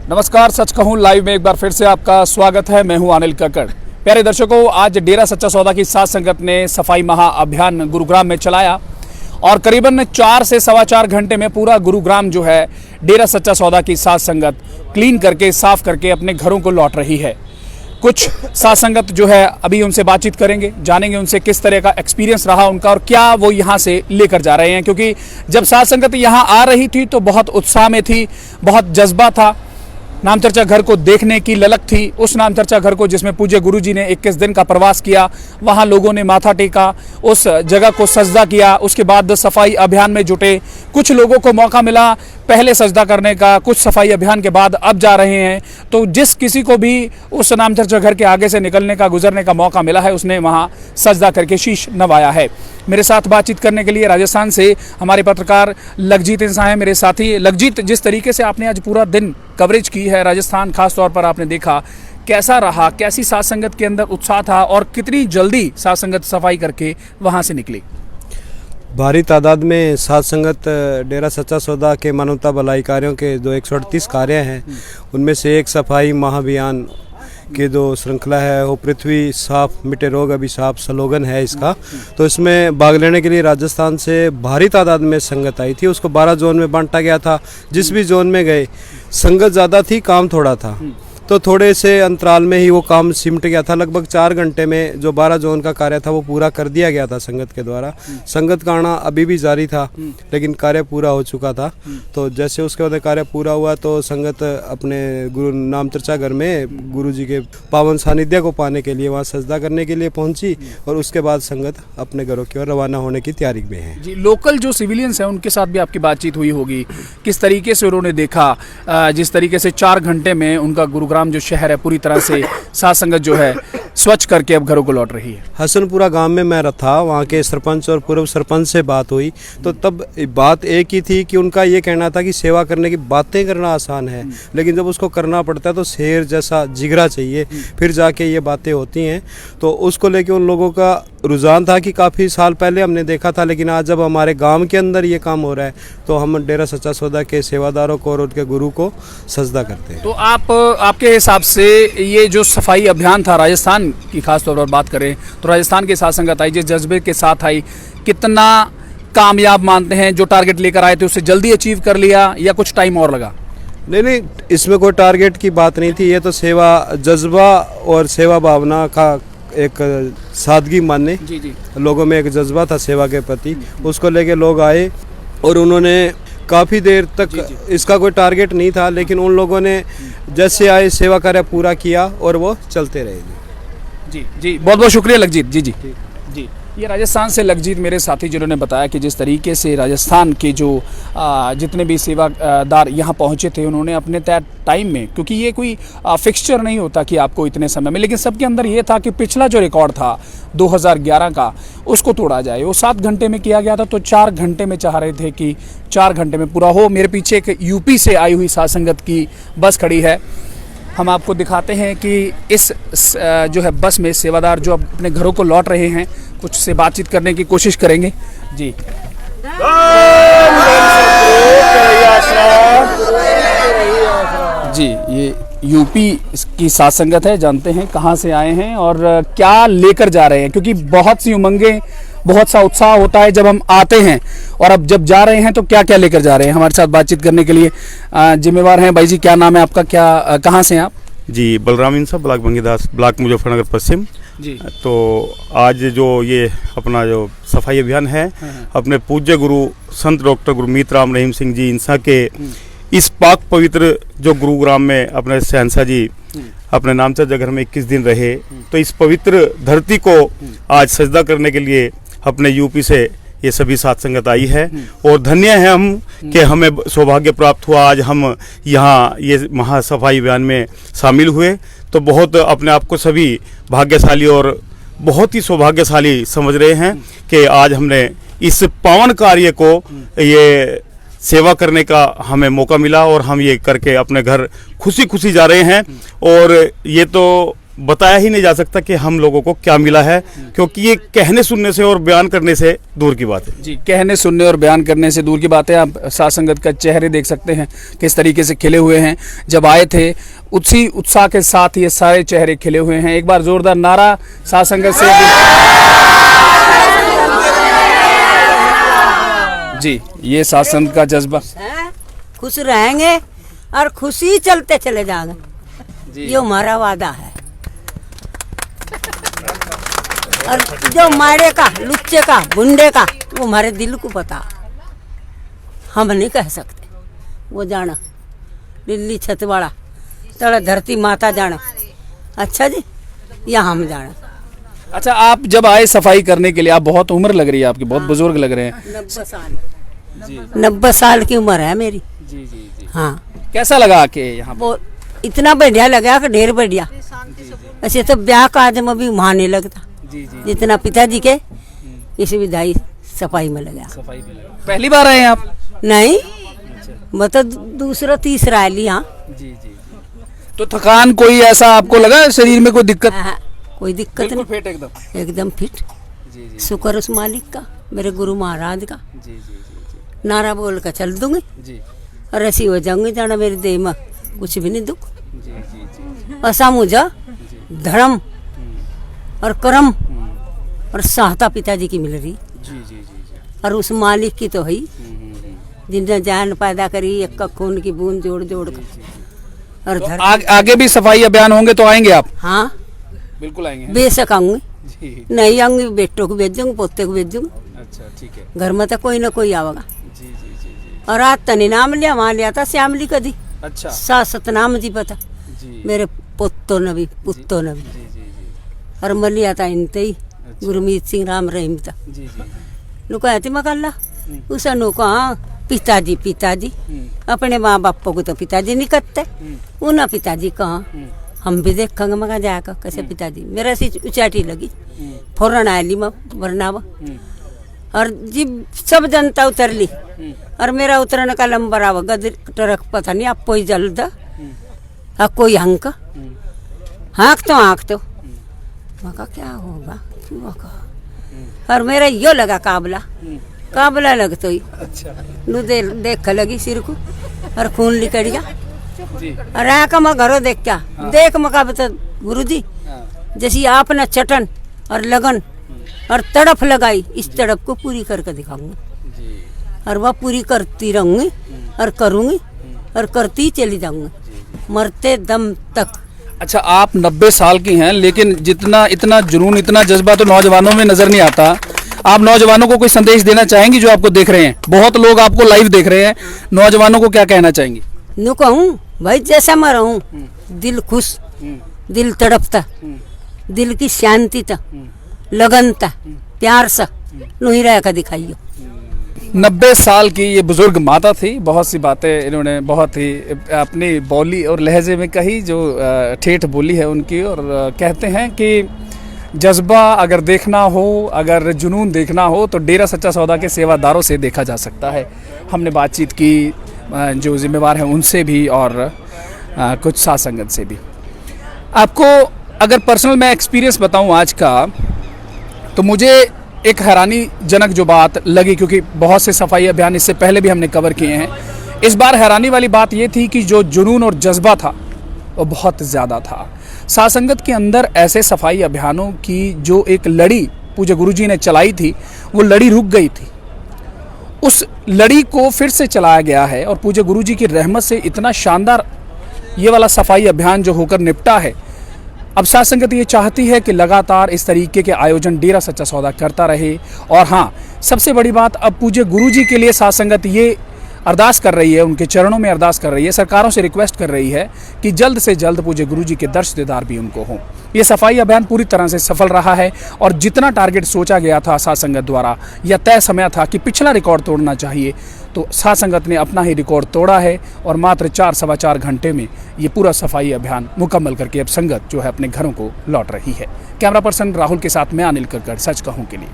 नमस्कार, सच कहूं लाइव में एक बार फिर से आपका स्वागत है। मैं हूं अनिल कक्कड़। प्यारे दर्शकों, आज डेरा सच्चा सौदा की साथ संगत ने सफाई महाअभियान गुरुग्राम में चलाया और करीबन 4 से सवा 4 घंटे में पूरा गुरुग्राम जो है डेरा सच्चा सौदा की साथ संगत क्लीन करके, साफ करके अपने घरों को लौट रही है। कुछ साथ संगत जो है अभी उनसे बातचीत करेंगे, जानेंगे उनसे किस तरह का एक्सपीरियंस रहा उनका और क्या वो यहाँ से लेकर जा रहे हैं। क्योंकि जब साथ संगत यहाँ आ रही थी तो बहुत उत्साह में थी, बहुत जज्बा था। नामचर्चा घर को देखने की ललक थी। उस नामचर्चा घर को जिसमें पूज्य गुरुजी ने 21 दिन का प्रवास किया, वहाँ लोगों ने माथा टेका, उस जगह को सजदा किया। उसके बाद सफाई अभियान में जुटे। कुछ लोगों को मौका मिला पहले सजदा करने का, कुछ सफाई अभियान के बाद अब जा रहे हैं। तो जिस किसी को भी उस नामचर्चा घर के आगे से निकलने का, गुजरने का मौका मिला है, उसने वहाँ सजदा करके शीश नवाया है। मेरे साथ बातचीत करने के लिए राजस्थान से हमारे पत्रकार लखजीत इंसान हैं मेरे साथी। लखजीत, जिस तरीके से आपने आज पूरा दिन कवरेज की है राजस्थान, खास तौर पर आपने देखा, कैसा रहा? कैसी साथ संगत के अंदर उत्साह था और कितनी जल्दी साथ संगत सफाई करके वहाँ से निकली? भारी तादाद में साथ संगत डेरा सच्चा सौदा के मानवता भलाई कार्यों के जो 138 कार्य हैं, उनमें से एक सफाई महाअभियान की जो श्रृंखला है वो पृथ्वी साफ मिटे रोग अभिशाप स्लोगन है इसका। तो इसमें भाग लेने के लिए राजस्थान से भारी तादाद में संगत आई थी। उसको 12 जोन में बांटा गया था। जिस भी जोन में गए संगत ज़्यादा थी, काम थोड़ा था, तो थोड़े से अंतराल में ही वो काम सिमट गया था। लगभग 4 घंटे में जो 12 जोन का कार्य था वो पूरा कर दिया गया था संगत के द्वारा। संगत का आना अभी भी जारी था, लेकिन कार्य पूरा हो चुका था। तो जैसे उसके बाद कार्य पूरा हुआ तो संगत अपने गुरु नामचर्चा घर में गुरु जी के पावन सानिध्य को पाने के लिए वहाँ सजदा करने के लिए पहुंची और उसके बाद संगत अपने घरों की ओर रवाना होने की तैयारी में है। जी, लोकल जो सिविलियंस हैं उनके साथ भी आपकी बातचीत हुई होगी। किस तरीके से उन्होंने देखा, जिस तरीके से 4 घंटे में उनका गुरुग्राम जो शहर है पूरी तरह से साथ संगत जो है स्वच्छ करके अब घरों को लौट रही है? हसनपुरा गांव में मैं था, वहाँ के सरपंच और पूर्व सरपंच से बात हुई तो तब बात एक ही थी कि उनका ये कहना था कि सेवा करने की बातें करना आसान है, लेकिन जब उसको करना पड़ता है तो शेर जैसा जिगरा चाहिए, फिर जाके ये बातें होती हैं। तो उसको लेके उन लोगों का रुझान था कि काफ़ी साल पहले हमने देखा था, लेकिन आज जब हमारे गांव के अंदर ये काम हो रहा है तो हम डेरा सच्चा सौदा के सेवादारों को और उनके गुरु को सजदा करते हैं। तो आपके हिसाब से ये जो सफाई अभियान था, राजस्थान की खास तौर पर बात करें तो राजस्थान के साथ संगत आई, जिस जज्बे के साथ आई, कितना कामयाब मानते हैं? जो टारगेट लेकर आए थे उससे जल्दी अचीव कर लिया या कुछ टाइम और लगा? नहीं, इसमें कोई टारगेट की बात नहीं थी। ये तो सेवा जज्बा और सेवा भावना का एक सादगी मानने, जी लोगों में एक जज्बा था सेवा के प्रति, उसको लेके लोग आए और उन्होंने काफ़ी देर तक इसका कोई टारगेट नहीं था, लेकिन उन लोगों ने जैसे आए सेवा कार्य पूरा किया और वो चलते रहे। जी, बहुत बहुत शुक्रिया लखजीत। जी, ये राजस्थान से लखजीत मेरे साथी, जिन्होंने बताया कि जिस तरीके से राजस्थान के जो जितने भी सेवादार यहाँ पहुँचे थे, उन्होंने अपने तय टाइम में, क्योंकि ये कोई फिक्सचर नहीं होता कि आपको इतने समय में, लेकिन सबके अंदर ये था कि पिछला जो रिकॉर्ड था 2011 का, उसको तोड़ा जाए। वो 7 घंटे में किया गया था, तो 4 घंटे में चाह रहे थे कि 4 घंटे में पूरा हो। मेरे पीछे एक यूपी से आई हुई साथ संगत की बस खड़ी है। हम आपको दिखाते हैं कि इस जो है बस में सेवादार जो अपने घरों को लौट रहे हैं, कुछ से बातचीत करने की कोशिश करेंगे। जी, ये यूपी की साथ संगत है। जानते हैं कहाँ से आए हैं और क्या लेकर जा रहे हैं, क्योंकि बहुत सी उमंगें, बहुत सा उत्साह होता है जब हम आते हैं, और अब जब जा रहे हैं तो क्या क्या लेकर जा रहे हैं। हमारे साथ बातचीत करने के लिए जिम्मेवार हैं भाई जी। क्या नाम है आपका, क्या कहाँ से हैं आप? जी, बलराम इंसा, ब्लॉक भंगीदास, ब्लॉक मुजफ्फरनगर पश्चिम जी। तो आज जो ये अपना जो सफाई अभियान है, अपने पूज्य गुरु संत डॉक्टर गुरमीत राम रहीम सिंह जी इंसा के इस पाक पवित्र जो गुरुग्राम में अपने शहंशाह जी अपने नामचर्चा घर में 21 दिन रहे, तो इस पवित्र धरती को आज सजदा करने के लिए अपने यूपी से ये सभी साथ संगत आई है। और धन्य है हम कि हमें सौभाग्य प्राप्त हुआ, आज हम यहाँ ये महासफाई अभियान में शामिल हुए। तो बहुत अपने आप को सभी भाग्यशाली और बहुत ही सौभाग्यशाली समझ रहे हैं कि आज हमने इस पावन कार्य को, ये सेवा करने का हमें मौका मिला और हम ये करके अपने घर खुशी खुशी जा रहे हैं। और ये तो बताया ही नहीं जा सकता कि हम लोगों को क्या मिला है, क्योंकि ये कहने सुनने से और बयान करने से दूर की बात है। जी, कहने सुनने और बयान करने से दूर की बात है। आप साथ संगत का चेहरे देख सकते हैं किस तरीके से खिले हुए हैं। जब आए थे उसी उत्साह के साथ ये सारे चेहरे खिले हुए हैं। एक बार जोरदार नारा साथ संगत से। जी, ये साथ संगत का जज्बा। खुश रहेंगे और खुशी चलते चले जाएंगे, ये हमारा वादा है। और जो मारे का, लुच्चे का, बुंडे का, वो हमारे दिल को पता, हम नहीं कह सकते। वो जाना दिल्ली छतवाड़ा तड़ा धरती माता जाना। अच्छा जी, या हम जाना। अच्छा, आप जब आए सफाई करने के लिए, आप बहुत उम्र लग रही है आपकी, बहुत बुजुर्ग लग रहे हैं। 90 साल की उम्र है मेरी। जी जी जी। हाँ, कैसा लगा आके यहाँ? वो इतना बढ़िया लगा कि ढेर बढ़िया। ऐसे तो ब्याह का आदमी अभी वहाँ नहीं लगता जितना पिताजी के इस विधाई सफाई में लगा। सफाई में लगा। पहली बार आए हैं आप? नहीं, मतलब दूसरा तीसरा है ली। हाँ जी जी। तो थकान कोई ऐसा आपको लगा शरीर में, कोई दिक्कत? कोई दिक्कत नहीं, फिट एकदम। एकदम फिट। जी जी शुक्र उस मालिक का, मेरे गुरु महाराज का। जी जी जी नारा बोल कर चल दूंगी जी और ऐसी हो जाऊंगी जाना मेरे देह में कुछ भी नहीं दुख। जी जी जी। ऐसा मुझे धर्म और कर्म और सहायता पिताजी की मिल रही। जी जी जी। और उस मालिक की तो है जिनने जान पैदा करी, एक खून की बूंद जोड़ जोड़ कर। और तो आगे भी सफाई अभियान होंगे तो आएंगे आप? हाँ बिल्कुल आएंगे। बेशक आऊंगी, जी। नहीं आऊंगी बेटों को भेज दूंगी, पोते को भेज दूंगी। अच्छा, ठीक है। घर में तो कोई ना कोई आवेगा। जी जी जी जी। और आज तनी नाम लिया, वहाँ लिया था श्यामली कदी। अच्छा। सतनाम जी पता जी मेरे पुत्तो नबी पुत्तो नबी। जी जी जी और मैं लिया था इनते ही गुरमीत सिंह राम रहीम था। जी जी। नुको आती मकल्ला उसे नुको। हाँ, पिताजी पिताजी अपने माँ बाप को तो पिताजी नहीं करते, उन्हें पिताजी कहाँ हम भी देखेंगे। मगा जाकर कैसे पिताजी मेरा सी उचाटी लगी फौरन आयली मैं वरनावा। और जीब सब जनता उतर ली और मेरा उतरने का लंबर आवा गदर ट्रक पता नहीं आप कोई जल्द अब कोई हंक हाँक तो मका क्या होगा और मेरा यो लगा काबला लग तो ही। अच्छा। नू देख लगी सिर को और खून लिकड़ गया। जी। और आका मैं घरों देख क्या देख मका बता गुरु जी जैसी आपने चटन और लगन और तड़प लगाई, इस तड़प को पूरी करके दिखाऊंगी और वह पूरी करती रहूंगी और करूंगी और करती चली जाऊंगी मरते दम तक। अच्छा, आप 90 साल की हैं, लेकिन जितना इतना जुनून, इतना जज्बा तो नौजवानों में नजर नहीं आता। आप नौजवानों को कोई संदेश देना चाहेंगी जो आपको देख रहे हैं? बहुत लोग आपको लाइव देख रहे हैं, नौजवानों को क्या कहना चाहेंगी? नू कहूँ भाई जैसा मैं रहूँ, दिल खुश, दिल तड़पता, दिल की शांति था, लगनता, प्यार सा नू ही रह कर दिखाइयो। 90 साल की ये बुजुर्ग माता थी। बहुत सी बातें इन्होंने बहुत ही अपनी बोली और लहजे में कही, जो ठेठ बोली है उनकी। और कहते हैं कि जज्बा अगर देखना हो, अगर जुनून देखना हो तो डेरा सच्चा सौदा के सेवादारों से देखा जा सकता है। हमने बातचीत की जो जिम्मेवार हैं उनसे भी और कुछ साथ संगत से भी। आपको अगर पर्सनल मैं एक्सपीरियंस बताऊं आज का, तो मुझे एक हैरानीजनक जो बात लगी, क्योंकि बहुत से सफाई अभियान इससे पहले भी हमने कवर किए हैं, इस बार हैरानी वाली बात ये थी कि जो जुनून और जज्बा था वो बहुत ज़्यादा था। साथ संगत के अंदर ऐसे सफाई अभियानों की जो एक लड़ी पूज्य गुरुजी ने चलाई थी, वो लड़ी रुक गई थी। उस लड़ी को फिर से चलाया गया है और पूज्य गुरुजी की रहमत से इतना शानदार ये वाला सफाई अभियान जो होकर निपटा है। अब साथ संगत ये चाहती है कि लगातार इस तरीके के आयोजन डेरा सच्चा सौदा करता रहे। और हाँ, सबसे बड़ी बात, अब पूज्य गुरुजी के लिए साथ संगत ये अरदास कर रही है, उनके चरणों में अरदास कर रही है, सरकारों से रिक्वेस्ट कर रही है कि जल्द से जल्द पूज्य गुरुजी के दर्श दीदार भी उनको हों। ये सफाई अभियान पूरी तरह से सफल रहा है और जितना टारगेट सोचा गया था साथ संगत द्वारा, या तय समय था कि पिछला रिकॉर्ड तोड़ना चाहिए, तो साथ संगत ने अपना ही रिकॉर्ड तोड़ा है और मात्र 4-4.25 घंटे में ये पूरा सफाई अभियान मुकम्मल करके अब संगत जो है अपने घरों को लौट रही है। कैमरा पर्सन राहुल के साथ मैं अनिल कक्कड़, सच कहूं के लिए।